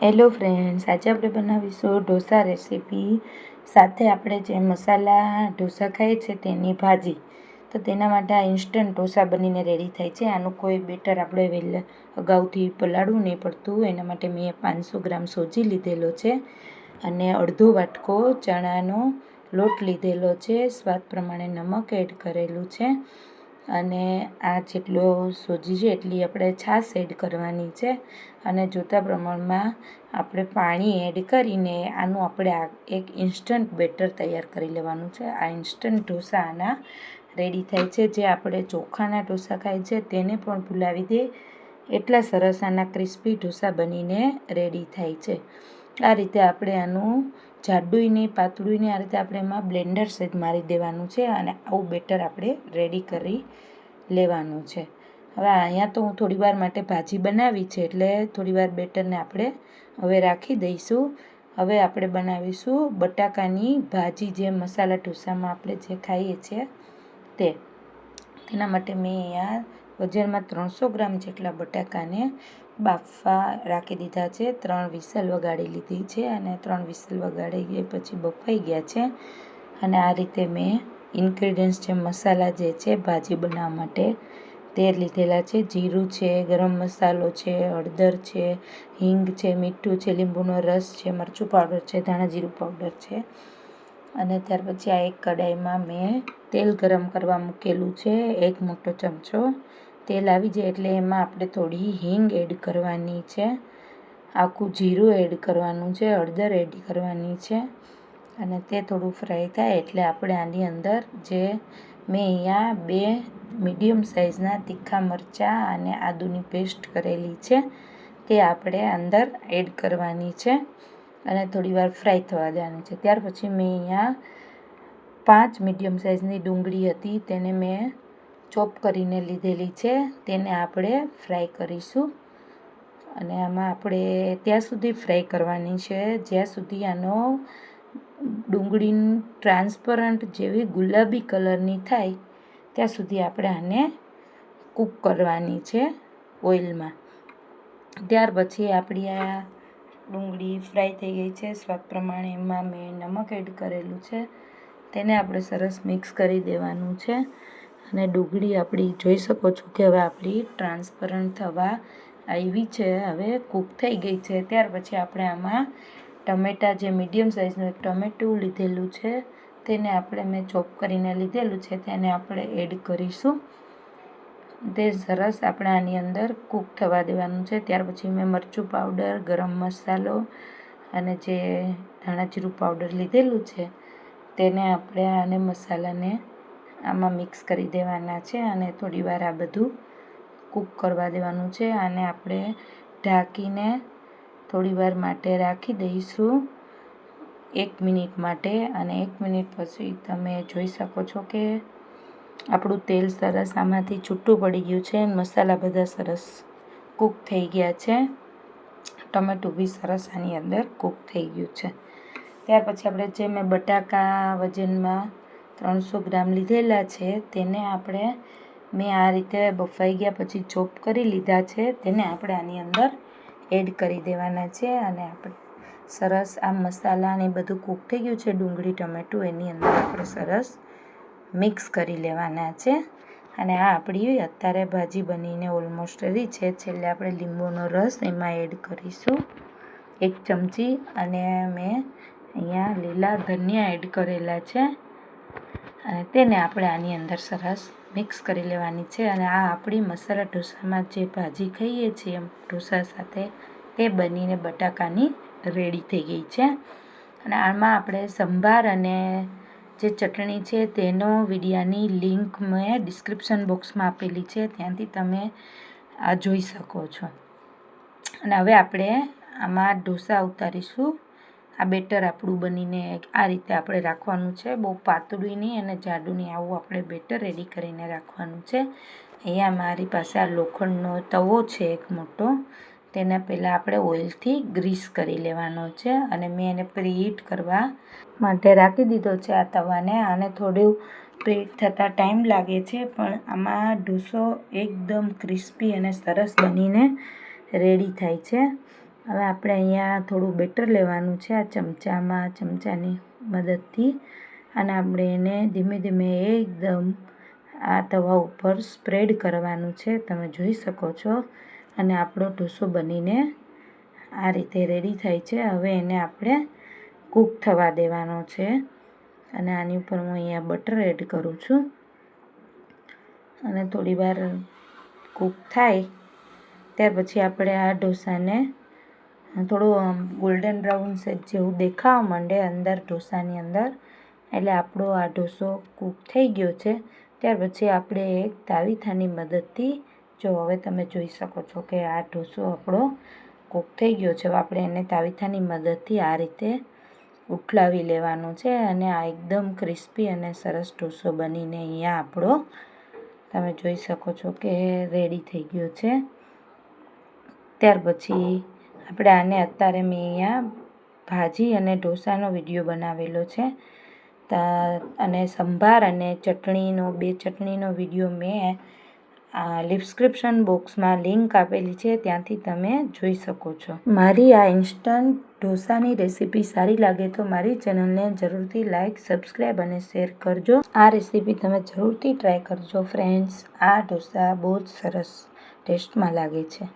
Hello friends, આજે આપણે બનાવીશું ઢોસા રેસીપી. સાથે આપણે જે મસાલા ઢોસા ખાઈએ છીએ તેની ભાજી. તો તેના માટે આ ઇન્સ્ટન્ટ ઢોસા બનીને રેડી થાય છે. આનું કોઈ બેટર આપણે અગાઉથી પલાળવું નહીં પડતું. એના માટે મેં 500 ગ્રામ સોજી લીધેલો છે અને અડધો વાટકો ચણાનો લોટ લીધેલો છે. સ્વાદ પ્રમાણે નમક એડ કરેલું છે અને આ જેટલો સોજી છે એટલી આપણે છાશ એડ કરવાની છે અને જોતા પ્રમાણમાં આપણે પાણી એડ કરીને આનું આપણે એક ઇન્સ્ટન્ટ બેટર તૈયાર કરી લેવાનું છે. આ ઇન્સ્ટન્ટ ઢોસા આના રેડી થાય છે. જે આપણે ચોખાના ઢોસા ખાય છે તેને પણ ભૂલાવી દે એટલા સરસ આના ક્રિસ્પી ઢોસા બનીને રેડી થાય છે. આ રીતે આપણે આનું જાડું નહીં પાતળું નહીં, આ રીતે આપણે એમાં બ્લેન્ડર સેજ મારી દેવાનું છે અને આવું બેટર આપણે રેડી કરી લેવાનું છે. હવે અહીંયા તો હું થોડીવાર માટે ભાજી બનાવી છે એટલે થોડીવાર બેટરને આપણે હવે રાખી દઈશું. હવે આપણે બનાવીશું બટાકાની ભાજી, જે મસાલા ઢોસામાં આપણે જે ખાઈએ છીએ તેના માટે મેં અહીંયા વજનમાં 300 ગ્રામ જેટલા બટાકાને બાફવા રાખી દીધા છે. 3 વિસલ વગાડી લીધી છે અને 3 વિસલ વગાડી ગયા પછી બફાઈ ગયા છે. અને આ રીતે મેં ઇન્ગ્રેડિયન્ટ્સ જે મસાલા જે છે ભાજી બનાવવા માટે તે લીધેલા છે. જીરું છે, ગરમ મસાલો છે, હળદર છે, હિંગ છે, મીઠું છે, લીંબુનો રસ છે, મરચું પાવડર છે, ધાણા જીરું પાવડર છે. અને ત્યાર પછી આ એક કડાઈમાં મેં તેલ ગરમ કરવા મૂકેલું છે. 1 મોટો ચમચો તેલ આવી જાય એટલે એમાં આપણે થોડી હિંગ એડ કરવાની છે, આખું જીરું એડ કરવાનું છે, હળદર એડ કરવાની છે અને તે થોડું ફ્રાય થાય એટલે આપણે આની અંદર જે મેં અહીંયા 2 મીડિયમ સાઇઝના તીખા મરચાં અને આદુની પેસ્ટ કરેલી છે તે આપણે અંદર એડ કરવાની છે અને થોડીવાર ફ્રાય થવા દેવાની છે. ત્યાર પછી મેં અહીંયા 5 મીડિયમ સાઇઝની ડુંગળી હતી તેને મેં ચોપ કરીને લીધેલી છે. તેને આપણે ફ્રાય કરીશું અને આમાં આપણે ત્યાં સુધી ફ્રાય કરવાની છે જ્યાં સુધી આનો ડુંગળી ટ્રાન્સપરન્ટ જેવી ગુલાબી કલરની થાય ત્યાં સુધી આપણે આને કૂક કરવાની છે ઓઇલમાં. ત્યાર પછી આપણી આ ડુંગળી ફ્રાય થઈ ગઈ છે. સ્વાદ પ્રમાણે એમાં મેં નમક એડ કરેલું છે. તેને આપણે સરસ મિક્સ કરી દેવાનું છે અને ડુંગળી આપણી જોઈ શકો છો કે હવે આપણી ટ્રાન્સપરન્ટ થવા આવી છે, હવે કૂક થઈ ગઈ છે. ત્યાર પછી આપણે આમાં ટમેટાં, જે મીડિયમ સાઇઝનું એક ટમેટું લીધેલું છે તેને આપણે મેં ચોપ કરીને લીધેલું છે તેને આપણે એડ કરીશું. તે સરસ આપણે આની અંદર કૂક થવા દેવાનું છે. ત્યાર પછી મેં મરચું પાવડર, ગરમ મસાલો અને જે ધાણા જીરું પાવડર લીધેલું છે તેને આપણે આને મસાલાને આમાં મિક્સ કરી દેવાના છે અને થોડીવાર આ બધું કૂક કરવા દેવાનું છે. આને આપણે ઢાંકીને થોડીવાર માટે રાખી દઈશું, 1 મિનિટ માટે. અને 1 મિનિટ પછી તમે જોઈ શકો છો કે આપણું તેલ સરસ આમાંથી છૂટું પડી ગયું છે. મસાલા બધા સરસ કૂક થઈ ગયા છે. ટમેટું બી સરસ આની અંદર કૂક થઈ ગયું છે. ત્યાર પછી આપણે જે મેં બટાકા વજનમાં 300 ગ્રામ લીધેલા છે તેને મેં આ રીતે બફાઈ ગયા પછી ચોપ કરી લીધા છે. તેને આપણે આની અંદર એડ કરી દેવાના છે અને આપણે સરસ આ મસાલાને બધું કૂક થઈ ગયું છે, ડુંગળી ટમેટું એની અંદર આપણે સરસ મિક્સ કરી લેવાના છે. અને આ આપણી અત્યારે ભાજી બનીને ઓલમોસ્ટ રેડી છે. છેલ્લે આપણે લીંબુનો રસ એમાં એડ કરીશું 1 ચમચી અને મેં અહીંયા લીલા ધનિયા એડ કરેલા છે અને તેને આપણે આની અંદર સરસ મિક્સ કરી લેવાની છે. અને આ આપણી મસાલા ઢોસામાં જે ભાજી ખાઈએ છીએ ઢોસા સાથે તે બનીને બટાકાની રેડી થઈ ગઈ છે. અને આમાં આપણે સંભાર અને જે ચટણી છે તેનો વિડીયાની લિંક મેં ડિસ્ક્રિપ્શન બોક્સમાં આપેલી છે, ત્યાંથી તમે આ જોઈ શકો છો. અને હવે આપણે આમાં ઢોસા ઉતારીશું. આ બેટર આપણું બનીને આ રીતે આપણે રાખવાનું છે, બહુ પાતળું નહીં અને જાડું નહીં, આવું આપણે બેટર રેડી કરીને રાખવાનું છે. અહીંયા મારી પાસે આ લોખંડનો તવો છે એક મોટો, તેને પહેલાં આપણે ઓઇલથી ગ્રીસ કરી લેવાનો છે અને મેં એને પ્રીહીટ કરવા માટે રાખી દીધો છે આ તવાને. આને થોડું પ્રીહીટ થતાં ટાઈમ લાગે છે પણ આમાં ઢોસો એકદમ ક્રિસ્પી અને સરસ બનીને રેડી થાય છે. હવે આપણે અહીંયા થોડું બેટર લેવાનું છે આ ચમચાની મદદથી, અને આપણે એને ધીમે ધીમે એકદમ આ તવા ઉપર સ્પ્રેડ કરવાનું છે, તમે જોઈ શકો છો. અને આપણો ઢોસો બનીને આ રીતે રેડી થાય છે. હવે એને આપણે કૂક થવા દેવાનો છે, અને આની ઉપર હું અહીંયા બટર એડ કરું છું, અને થોડી વાર કૂક થાય ત્યાર પછી આપણે આ ઢોસાને થોડું ગોલ્ડન બ્રાઉન સેજ જેવું દેખાવા માંડે અંદર ઢોસાની અંદર, એટલે આપણો આ ઢોસો કૂક થઈ ગયો છે. ત્યાર પછી આપણે એક તાવીથાની મદદથી, જો હવે તમે જોઈ શકો છો કે આ ઢોસો આપણો કૂક થઈ ગયો છે. હવે આપણે એને તાવીથાની મદદથી આ રીતે ઉઠલાવી લેવાનો છે, અને આ એકદમ ક્રિસ્પી અને સરસ ઢોસો બનીને અહીંયા આપણો તમે જોઈ શકો છો કે રેડી થઈ ગયો છે. ત્યાર પછી આપણે આને અત્યારે મેં અહીંયા ભાજી અને ઢોસાનો વિડીયો બનાવેલો છે, અને સંભાર અને ચટણીનો વિડીયો મેં ડિસ્ક્રિપ્શન બોક્સમાં લિંક આપેલી છે, ત્યાંથી તમે જોઈ શકો છો. મારી આ ઇન્સ્ટન્ટ ઢોસાની રેસીપી સારી લાગે તો મારી ચેનલને જરૂરથી લાઇક, સબસ્ક્રાઈબ અને શેર કરજો. આ રેસીપી તમે જરૂરથી ટ્રાય કરજો ફ્રેન્ડ્સ. આ ઢોસા બહુ જ સરસ ટેસ્ટમાં લાગે છે.